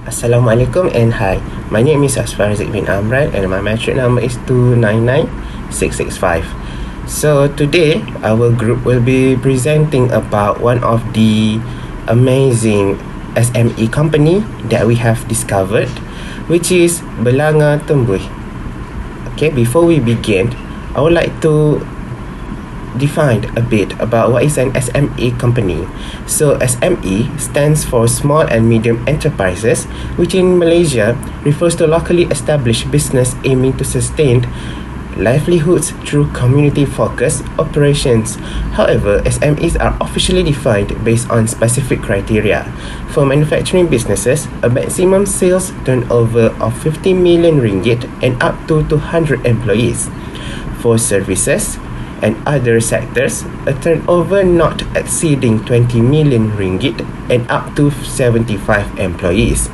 Assalamualaikum and hi. My name is Asfar bin Amran and my metric number is 299665. So today our group will be presenting about one of the amazing SME company that we have discovered, which is Belanga Tembuih. Okay, before we begin, I would like to define a bit about what is an SME company. So SME stands for Small and Medium Enterprises, which in Malaysia refers to locally established business aiming to sustain livelihoods through community-focused operations. However, SMEs are officially defined based on specific criteria. For manufacturing businesses, a maximum sales turnover of 50 million ringgit and up to 200 employees. For services and other sectors, a turnover not exceeding 20 million ringgit and up to 75 employees.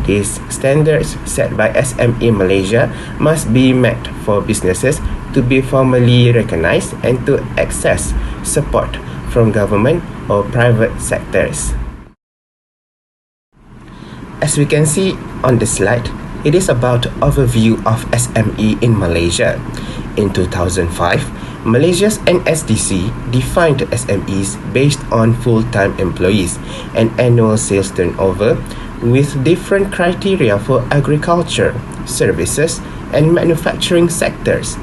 These standards set by SME Malaysia must be met for businesses to be formally recognized and to access support from government or private sectors. As we can see on the slide, it is about overview of SME in Malaysia. In 2005, Malaysia's NSDC defined SMEs based on full-time employees and annual sales turnover, with different criteria for agriculture, services, and manufacturing sectors.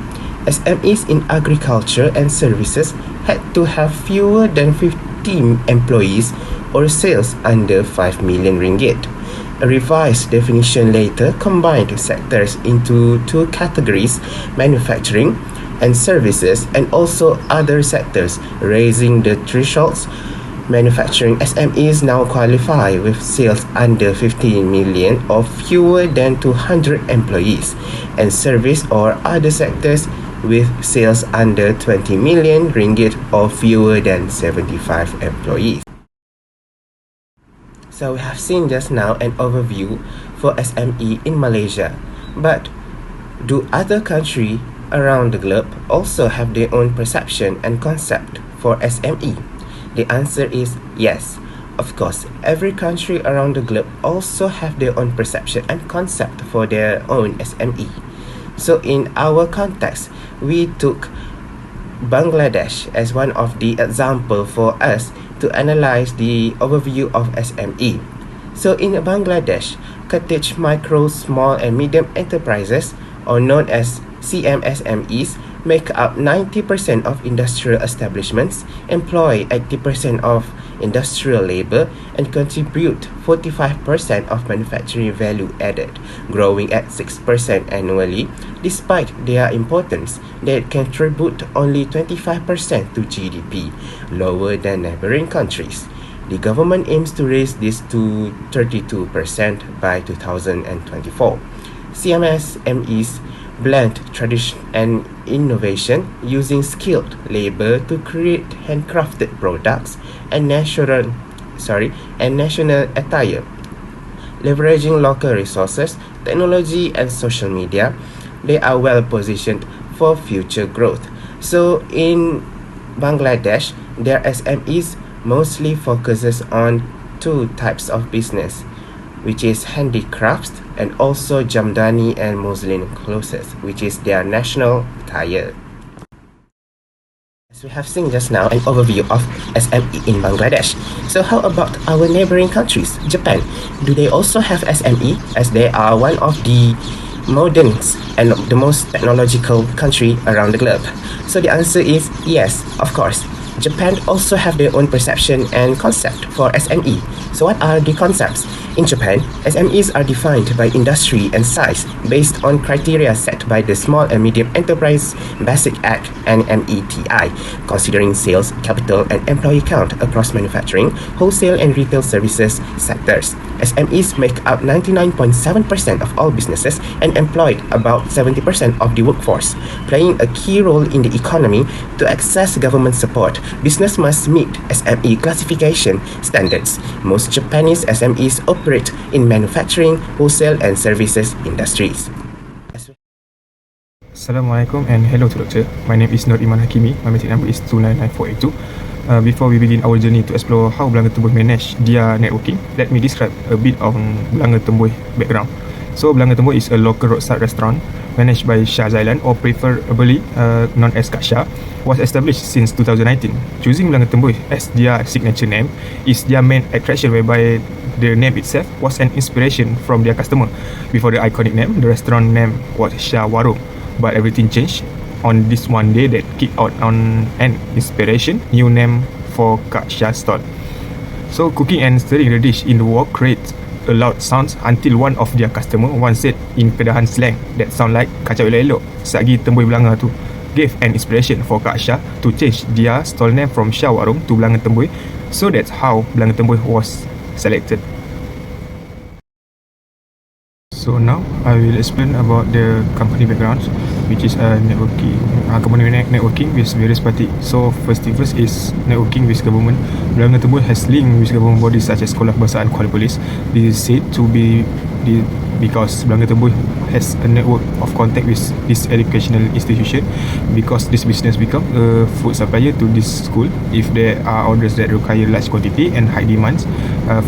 SMEs in agriculture and services had to have fewer than 15 employees or sales under 5 million ringgit. A revised definition later combined sectors into two categories: manufacturing and services, and also other sectors, raising the thresholds. Manufacturing SMEs now qualify with sales under 15 million or fewer than 200 employees, and service or other sectors with sales under 20 million ringgit or fewer than 75 employees. So we have seen just now an overview for SME in Malaysia, but do other countries around the globe also have their own perception and concept for SME? The answer is yes. Of course, every country around the globe also have their own perception and concept for their own SME. So in our context, we took Bangladesh as one of the example for us to analyze the overview of SME. So in Bangladesh, cottage micro, small and medium enterprises, or known as CMSMEs, make up 90% of industrial establishments, employ 80% of industrial labor, and contribute 45% of manufacturing value added, growing at 6% annually. Despite their importance, they contribute only 25% to GDP, lower than neighboring countries. The government aims to raise this to 32% by 2024. CMSMEs blend tradition and innovation using skilled labor to create handcrafted products and national attire. Leveraging local resources, technology and social media, they are well positioned for future growth. So in Bangladesh, their SMEs mostly focuses on two types of business, which is handicrafts and also jamdani and muslin clothes, which is their national attire. As we have seen just now, an overview of SME in Bangladesh. So how about our neighboring countries, Japan? Do they also have SME, as they are one of the modern and the most technological country around the globe? So the answer is yes, of course. Japan also have their own perception and concept for SME. So what are the concepts? In Japan, SMEs are defined by industry and size based on criteria set by the Small and Medium Enterprise Basic Act and METI, considering sales, capital, and employee count across manufacturing, wholesale, and retail services sectors. SMEs make up 99.7% of all businesses and employ about 70% of the workforce. Playing a key role in the economy, to access government support, business must meet SME classification standards. Most Japanese SMEs operate in manufacturing, wholesale and services industries. Assalamualaikum and hello to Doctor. My name is Nur Iman Hakimi. My metric number is 299482. Before we begin our journey to explore how Belanga Tembuih manage their networking, let me describe a bit of Belanga Tembuih background. So Belanga Tembuih is a local roadside restaurant managed by Shah Zailan, or preferably known as Kak Shah, was established since 2019. Choosing Belanga Tembuih as their signature name is their main attraction, whereby the name itself was an inspiration from their customer. Before the iconic name, the restaurant name was Shah Warung, but everything changed on this one day that kicked out on an inspiration new name for Kak Shah stall. So cooking and stirring the dish in the wok creates a loud sounds until one of their customer once said in Kedahan slang that sound like kacau elok-elok sagi Tembuih Belanga tu, gave an inspiration for Kak Shah to change their stall name from Shah Warung to Belanga Tembuih. So that's how Belanga Tembuih was selected. So now I will explain about the company background, which is company networking with various party. So first thing first is networking with government. Belanga Tembuih has linked with government bodies such as Sekolah Bahasa and Kuala Polis. This is said to be because Belanga Tembuih has a network of contact with this educational institution, because this business become a food supplier to this school if there are orders that require large quantity and high demands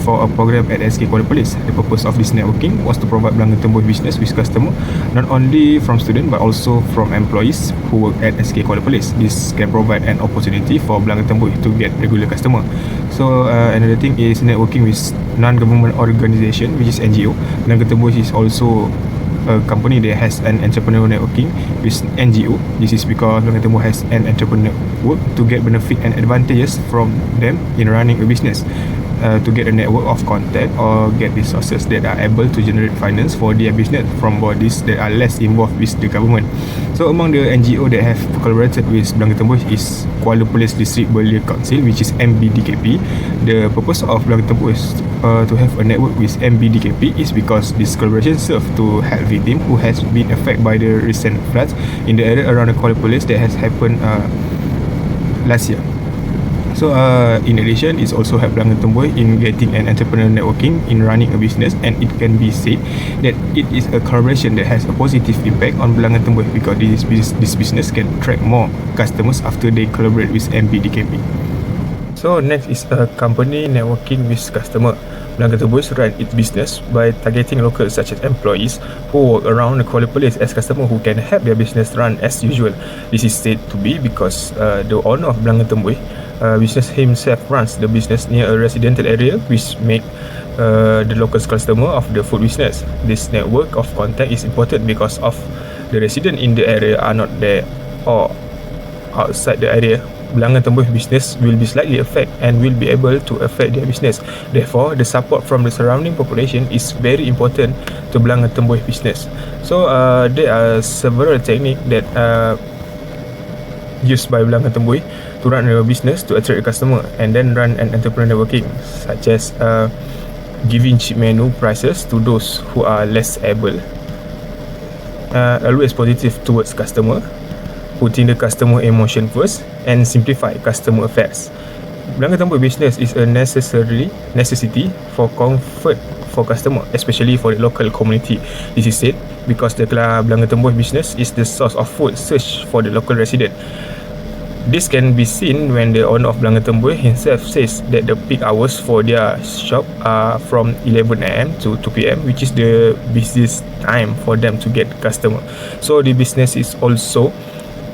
for a program at SK Kuala Polis. The purpose of this networking was to provide Belanga Tembuih business with customer not only from students but also from employees who work at SK Kuala Polis. This can provide an opportunity for Belanga Tembuih to get regular customer. So another thing is networking with non-government organisation, which is NGO. Belanga Tembuih is also a company that has an entrepreneurial networking with NGO. This is because Belanga Tembuih has an entrepreneur work to get benefit and advantages from them in running a business. To get a network of contact or get resources that are able to generate finance for their business from bodies that are less involved with the government. So among the NGO that have collaborated with Belanga Tembuih is Kuala Polis District Belia Council, which is MBDKP. The purpose of Belanga Tembuih is to have a network with MBDKP is because this collaboration serves to help victims who has been affected by the recent floods in the area around the Kuala Polis that has happened last year. So in addition, it's also helped Belanga Tembuih in getting an entrepreneurial networking in running a business, and it can be said that it is a collaboration that has a positive impact on Belanga Tembuih because this business can attract more customers after they collaborate with MBDKP. So next is a company networking with customer. Belanga Tembuih run its business by targeting locals such as employees who work around the Kuala Polis as customers who can help their business run as usual. This is said to be because the owner of Belanga Tembuih business himself runs the business near a residential area, which make the local customer of the food business. This network of contact is important because of the residents in the area are not there or outside the area. Belanga Tembuih business will be slightly affected and will be able to affect their business. Therefore, the support from the surrounding population is very important to Belanga Tembuih business. So there are several techniques that used by Belanga Tembuih to run a business to attract a customer and then run an entrepreneur networking, such as giving cheap menu prices to those who are less able, always positive towards customer, putting the customer emotion first, and simplify customer affairs. Belanga Tembuih business is a necessity for comfort for customer, especially for the local community. This is said because the Belanga Tembuih business is the source of food search for the local resident. This can be seen when the owner of Belanga Tembuih himself says that the peak hours for their shop are from 11 am to 2 pm, which is the busiest time for them to get customer. So the business is also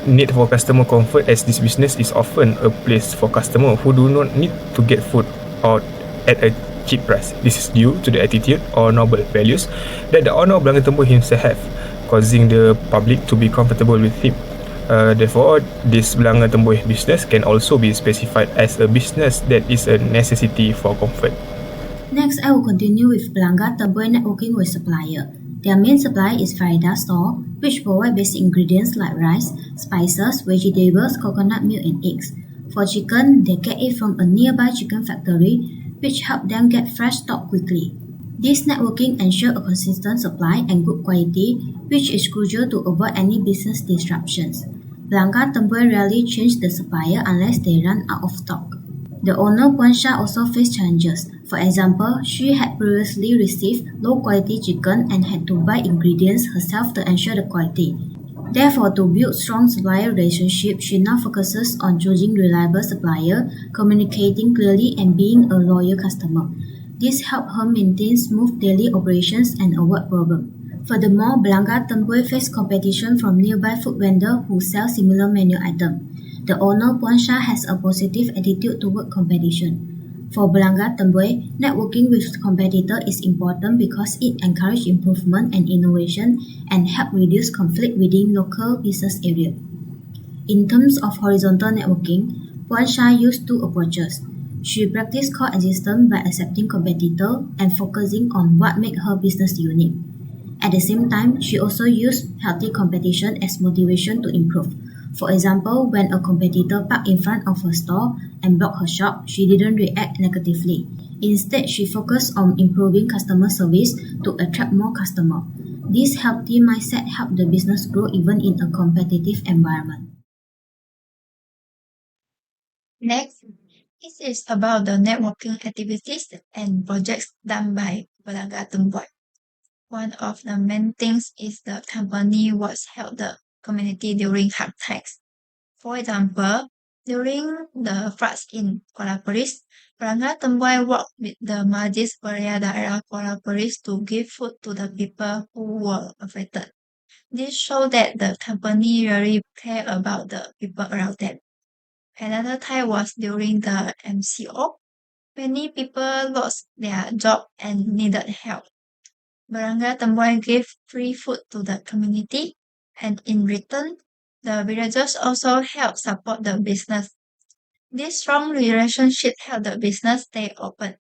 need for customer comfort, as this business is often a place for customer who do not need to get food or at a cheap price. This is due to the attitude or noble values that the owner of Belanga Tembuih himself have, causing the public to be comfortable with him. Therefore, this Belanga Tembuih business can also be specified as a business that is a necessity for comfort. Next, I will continue with Belanga Tembuih networking with supplier. Their main supplier is Farida Store, which provide basic ingredients like rice, spices, vegetables, coconut milk, and eggs. For chicken, they get it from a nearby chicken factory, which help them get fresh stock quickly. This networking ensure a consistent supply and good quality, which is crucial to avoid any business disruptions. Belanga Tembuih rarely change the supplier unless they run out of stock. The owner Puan Shah also faced challenges. For example, she had previously received low-quality chicken and had to buy ingredients herself to ensure the quality. Therefore, to build strong supplier relationships, she now focuses on choosing reliable supplier, communicating clearly, and being a loyal customer. This helps her maintain smooth daily operations and avoid problems. Furthermore, Belanga Tembuih faced competition from nearby food vendors who sell similar menu items. The owner Puan Shah has a positive attitude toward competition. For Belanga Tembuih, networking with competitors is important because it encourages improvement and innovation and helps reduce conflict within local business areas. In terms of horizontal networking, Puan Shah used two approaches. She practiced coexistence by accepting competitors and focusing on what makes her business unique. At the same time, she also used healthy competition as motivation to improve. For example, when a competitor parked in front of her store and blocked her shop, she didn't react negatively. Instead, she focused on improving customer service to attract more customers. This healthy mindset helped the business grow even in a competitive environment. Next, it is about the networking activities and projects done by Belanga Tembuih. One of the main things is the company was help the community during hard times. For example, during the floods in Kuala Peris, Belanga Tembuih worked with the Majlis Beria Daerah Kuala Peris to give food to the people who were affected. This showed that the company really care about the people around them. Another time was during the MCO. Many people lost their job and needed help. Belanga Tembuih gave free food to the community, and in return, the villagers also helped support the business. This strong relationship helped the business stay open.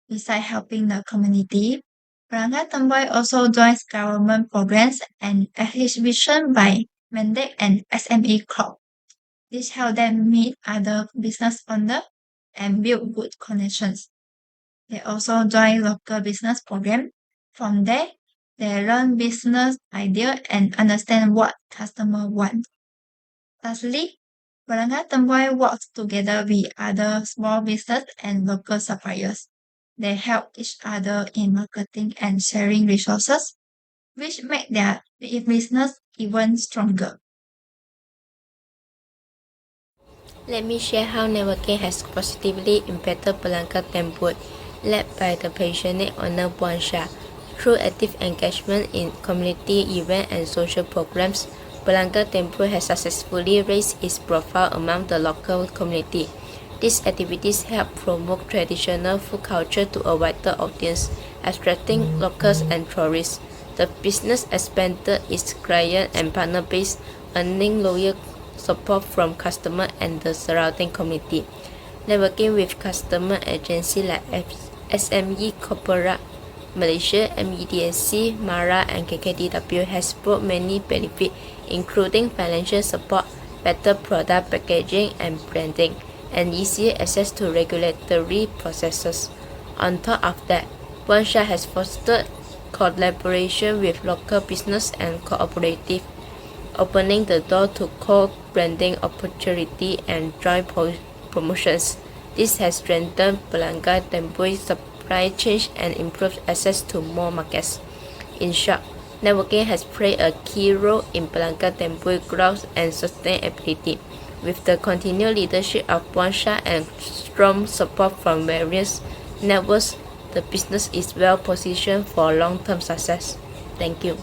Besides helping the community, Belanga Tembuih also joins government programs and exhibition by Mendek and SME Club. This helped them meet other business owners and build good connections. They also join local business program. From there, they learn business idea and understand what customers want. Lastly, Belanga Tembuih works together with other small business and local suppliers. They help each other in marketing and sharing resources, which make their business even stronger. Let me share how networking has positively impacted Belanga Tembuih, led by the passionate owner Puan Shah. Through active engagement in community events and social programs, Belanga Tembuih has successfully raised its profile among the local community. These activities help promote traditional food culture to a wider audience, attracting locals and tourists. The business expanded its client and partner base, earning loyal support from customers and the surrounding community. Networking with customer agencies like SME Corporate Malaysia, MEDSC, MARA, and KKDW has brought many benefits, including financial support, better product packaging and branding, and easier access to regulatory processes. On top of that, Puan Shah has fostered collaboration with local business and cooperatives, opening the door to co-branding opportunity and joint promotions. This has strengthened Belanga Tembuih's supply chain and improved access to more markets. In short, networking has played a key role in Belanga Tembuih's growth and sustainability. With the continued leadership of Puan Shah and strong support from various networks, the business is well positioned for long-term success. Thank you.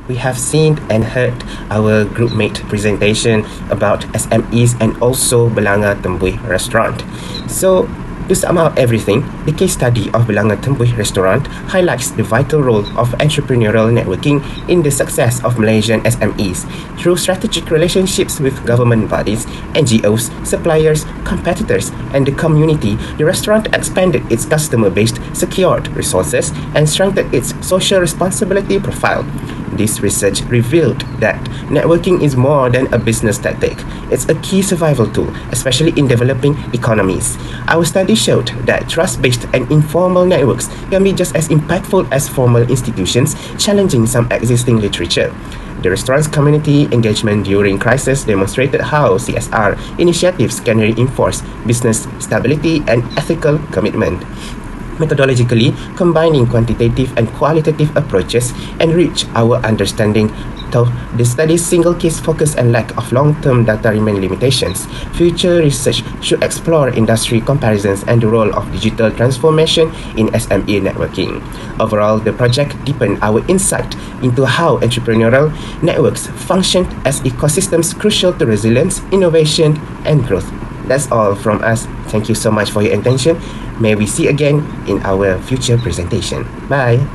We have seen and heard our groupmate presentation about SMEs and also Belanga Tembuih restaurant. So, to sum up everything, the case study of Belanga Tembuih restaurant highlights the vital role of entrepreneurial networking in the success of Malaysian SMEs. Through strategic relationships with government bodies, NGOs, suppliers, competitors, and the community, the restaurant expanded its customer base, secured resources, and strengthened its social responsibility profile. This research revealed that networking is more than a business tactic. It's a key survival tool, especially in developing economies. Our study showed that trust-based and informal networks can be just as impactful as formal institutions, challenging some existing literature. The restaurant's community engagement during crisis demonstrated how CSR initiatives can reinforce business stability and ethical commitment. Methodologically, combining quantitative and qualitative approaches enrich our understanding. Though the study's single case focus and lack of long-term data remain limitations, future research should explore industry comparisons and the role of digital transformation in SME networking. Overall, the project deepened our insight into how entrepreneurial networks function as ecosystems crucial to resilience, innovation, and growth. That's all from us. Thank you so much for your attention. May we see again in our future presentation. Bye.